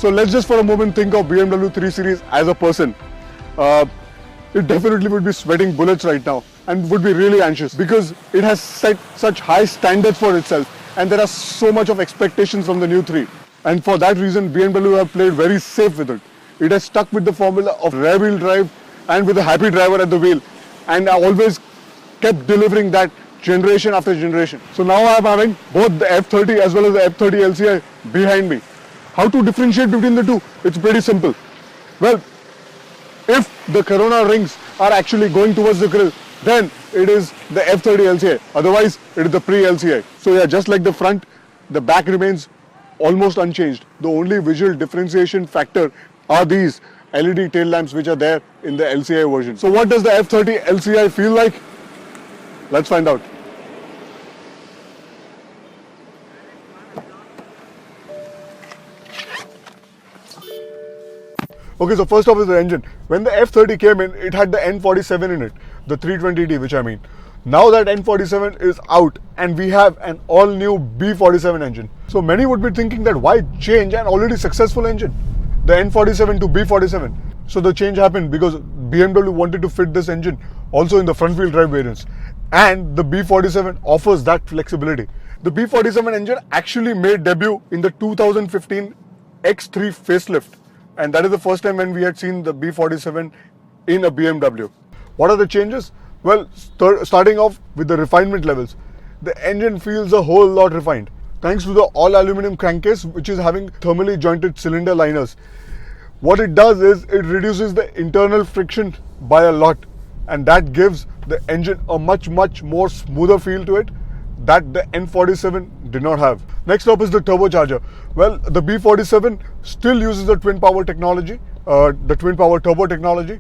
So let's just for a moment think of BMW 3 Series as a person. It definitely would be sweating bullets right now and would be really anxious because it has set such high standards for itself and there are so much of expectations from the new 3. And for that reason, BMW have played very safe with it. It has stuck with the formula of rear wheel drive and with a happy driver at the wheel, and I always kept delivering that generation after generation. So now I am having both the F30 as well as the F30 LCI behind me. How to differentiate between the two? It's pretty simple. Well, if the Corona rings are actually going towards the grille, then it is the F30 LCI. Otherwise, it is the pre-LCI. So yeah, just like the front, the back remains almost unchanged. The only visual differentiation factor are these LED tail lamps which are there in the LCI version. So what does the F30 LCI feel like? Let's find out. Okay, so first off is the engine. When the F30 came in, it had the N47 in it, the 320D which I mean. Now that N47 is out and we have an all new B47 engine. So many would be thinking that why change an already successful engine, the N47 to B47. So the change happened because BMW wanted to fit this engine also in the front wheel drive variants, and the B47 offers that flexibility. The B47 engine actually made debut in the 2015 X3 facelift, and that is the first time when we had seen the B47 in a BMW. What are the changes? Well, starting off with the refinement levels, the engine feels a whole lot refined thanks to the all aluminum crankcase which is having thermally jointed cylinder liners. What it does is it reduces the internal friction by a lot, and that gives the engine a much more smoother feel to it that the N47 did not have. Next up is the turbocharger. Well, the B47 still uses the twin power technology, the twin power turbo technology,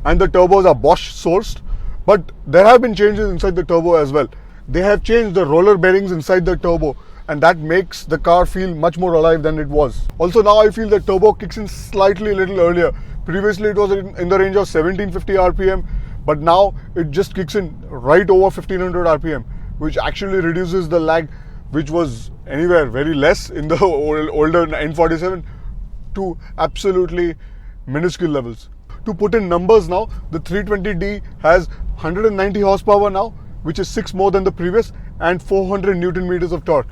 and the turbos are Bosch sourced. But there have been changes inside the turbo as well. They have changed the roller bearings inside the turbo, and that makes the car feel much more alive than it was. Also now I feel the turbo kicks in slightly a little earlier. Previously it was in the range of 1750 RPM, but now it just kicks in right over 1500 RPM, which actually reduces the lag, which was anywhere very less in the older N47 to absolutely minuscule levels. To put in numbers now, the 320D has 190 horsepower now, which is 6 more than the previous, and 400 Newton meters of torque.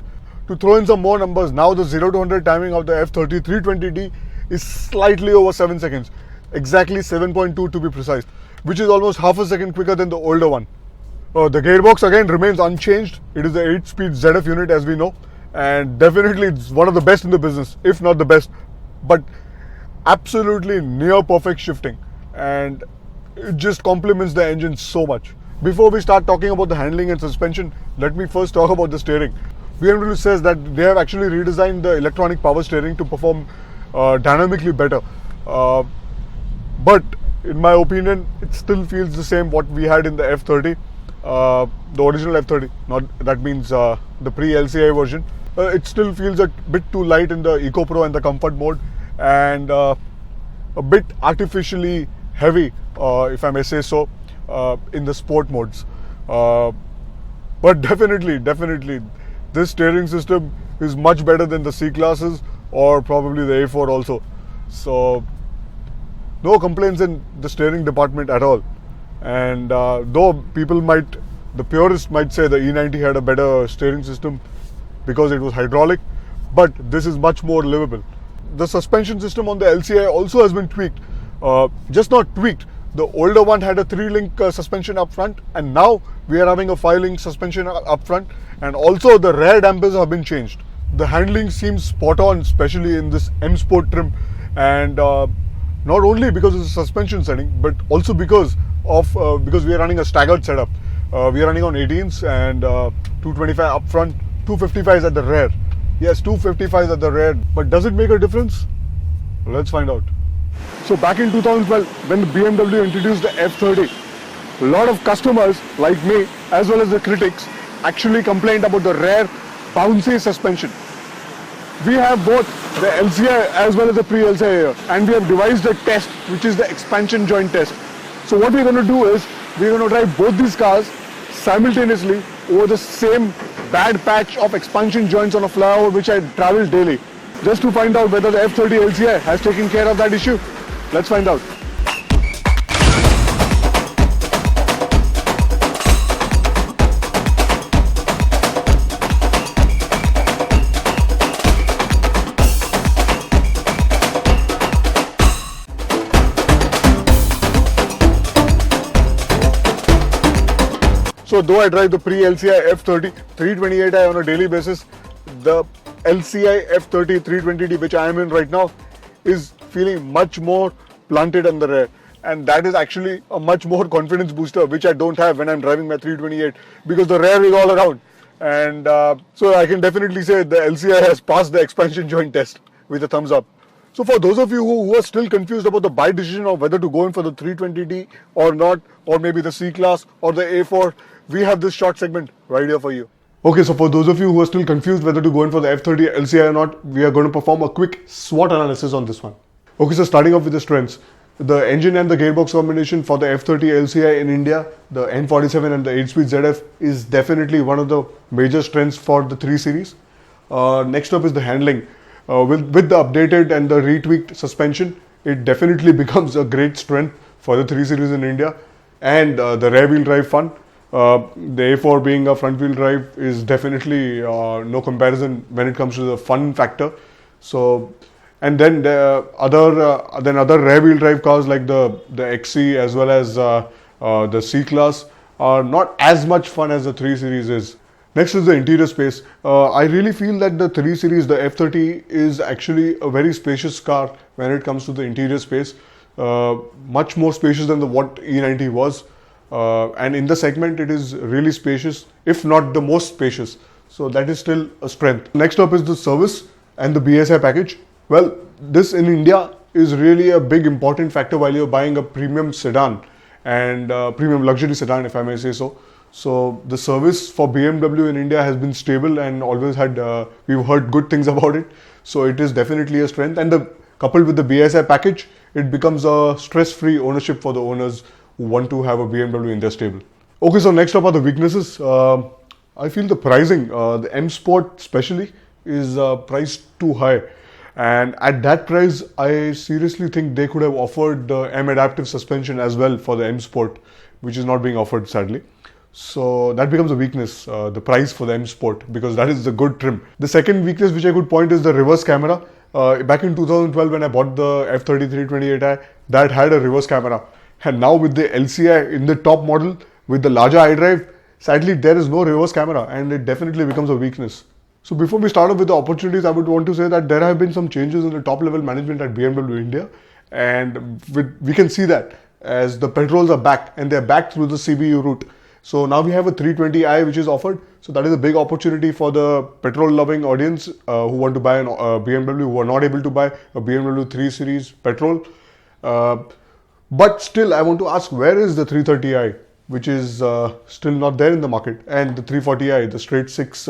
To throw in some more numbers, now the 0 to 100 timing of the F30 320D is slightly over 7 seconds, exactly 7.2 to be precise, which is almost half a second quicker than the older one. The gearbox again remains unchanged. It is the 8-speed ZF unit as we know, and definitely it's one of the best in the business, if not the best, but absolutely near perfect shifting, and it just complements the engine so much. Before we start talking about the handling and suspension, let me first talk about the steering. BMW says that they have actually redesigned the electronic power steering to perform dynamically better, but in my opinion it still feels the same what we had in the F30, the original F30, not that means the pre-LCI version. It still feels a bit too light in the Eco Pro and the comfort mode, and a bit artificially heavy, if I may say so, in the sport modes. But definitely this steering system is much better than the C-classes or probably the A4 also. So no complaints in the steering department at all. And though the purists might say the E90 had a better steering system because it was hydraulic, but this is much more livable. The suspension system on the LCI also has been tweaked. Just not tweaked. The older one had a 3-link suspension up front, and now we are having a 5-link suspension up front, and also the rear dampers have been changed. The handling seems spot on, especially in this M Sport trim, and not only because of the suspension setting, but also because we are running a staggered setup. We are running on 18s and 225 up front, 255s at the rear. Yes, 255s at the rear, but does it make a difference? Let's find out. So back in 2012, when the BMW introduced the F30, a lot of customers like me, as well as the critics, actually complained about the rear bouncy suspension. We have both the LCI as well as the pre-LCI here, and we have devised a test, which is the expansion joint test. So what we're going to do is, we're going to drive both these cars simultaneously over the same bad patch of expansion joints on a flyover which I travel daily. just to find out whether the F30 LCI has taken care of that issue. Let's find out. So though I drive the pre-LCI F30 328i on a daily basis, the LCI F30 320D which I am in right now is feeling much more planted on the rear, and that is actually a much more confidence booster which I don't have when I'm driving my 328 because the rear is all around, and so I can definitely say the LCI has passed the expansion joint test with a thumbs up. So for those of you who are still confused about the buy decision of whether to go in for the 320D or not, or maybe the C-Class or the A4, we have this short segment right here for you. Okay, so for those of you who are still confused whether to go in for the F30 LCI or not, we are going to perform a quick SWOT analysis on this one. Okay, so starting off with the strengths. The engine and the gearbox combination for the F30 LCI in India, the N47 and the 8-speed ZF is definitely one of the major strengths for the 3 Series. Next up is the handling. With the updated and the retweaked suspension, it definitely becomes a great strength for the 3 Series in India. And the rear wheel drive fun. The A4 being a front wheel drive is definitely no comparison when it comes to the fun factor. So, and then other rear wheel drive cars like the XC as well as the C-Class are not as much fun as the 3 Series is. Next is the interior space. I really feel that the 3 Series, the F30 is actually a very spacious car when it comes to the interior space. Much more spacious than what E90 was. And in the segment it is really spacious, if not the most spacious. So that is still a strength. Next up is the service and the BSI package. Well, this in India is really a big important factor while you're buying a premium sedan and premium luxury sedan, if I may say so. So the service for BMW in India has been stable and always had, we've heard good things about it. So it is definitely a strength, and coupled with the BSI package, it becomes a stress-free ownership for the owners who want to have a BMW in their stable. Okay, so next up are the weaknesses. I feel the pricing, the M Sport especially, is priced too high. And at that price, I seriously think they could have offered the M Adaptive suspension as well for the M Sport, which is not being offered sadly. So that becomes a weakness, the price for the M Sport, because that is the good trim. The second weakness which I could point is the reverse camera. Back in 2012 when I bought the F30 328i, that had a reverse camera. And now with the LCI in the top model with the larger iDrive, sadly there is no reverse camera and it definitely becomes a weakness. So before we start off with the opportunities, I would want to say that there have been some changes in the top level management at BMW India, and we can see that as the petrols are back, and they're back through the CBU route. So now we have a 320i which is offered. So that is a big opportunity for the petrol loving audience who want to buy a BMW, who are not able to buy a BMW 3 Series petrol. But still I want to ask, where is the 330i, which is still not there in the market, and the 340i, the straight 6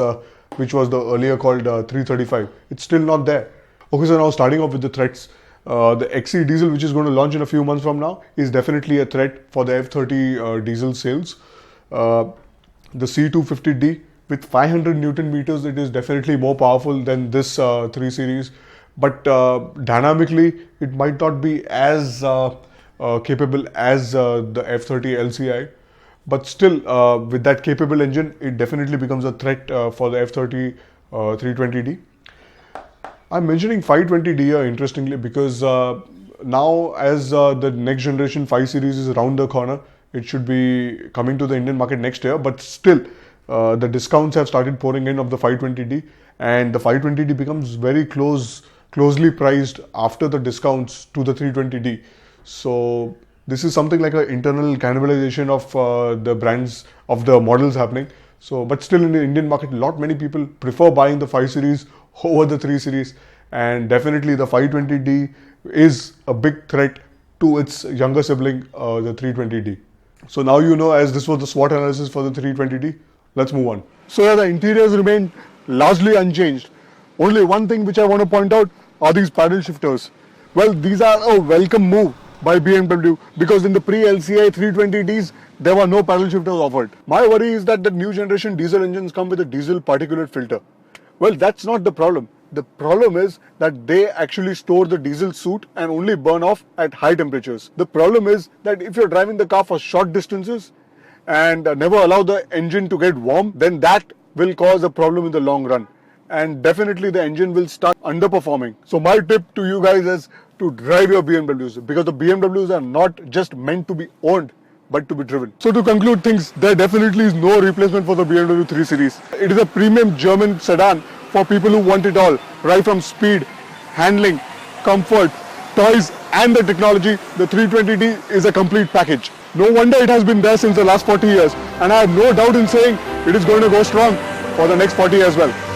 which was the earlier called 335, it's still not there. Okay, so now starting off with the threats. The XE diesel, which is going to launch in a few months from now, is definitely a threat for the F30 diesel sales. The C250D with 500 Newton meters, it is definitely more powerful than this 3 Series, but dynamically it might not be as capable as the F30 LCI, but still with that capable engine, it definitely becomes a threat for the F30 320D. I'm mentioning 520D here interestingly because now as the next generation 5 Series is around the corner, it should be coming to the Indian market next year, but still the discounts have started pouring in of the 520D, and the 520D becomes very closely priced after the discounts to the 320D. So this is something like an internal cannibalization of the brands, of the models happening. So, but still in the Indian market, many people prefer buying the 5 Series over the 3 Series, and definitely the 520D is a big threat to its younger sibling, the 320D. So now you know, as this was the SWOT analysis for the 320D, let's move on. So yeah, the interiors remain largely unchanged. Only one thing which I want to point out are these paddle shifters. Well, these are a welcome move by BMW, because in the pre-LCI 320Ds, there were no paddle shifters offered. My worry is that the new generation diesel engines come with a diesel particulate filter. Well, that's not the problem. The problem is that they actually store the diesel soot and only burn off at high temperatures. The problem is that if you're driving the car for short distances and never allow the engine to get warm, then that will cause a problem in the long run. And definitely the engine will start underperforming. So my tip to you guys is to drive your BMWs, because the BMWs are not just meant to be owned, but to be driven. So to conclude things, there definitely is no replacement for the BMW 3 Series. It is a premium German sedan for people who want it all, right from speed, handling, comfort, toys and the technology. The 320d is a complete package. No wonder it has been there since the last 40 years, and I have no doubt in saying it is going to go strong for the next 40 as well.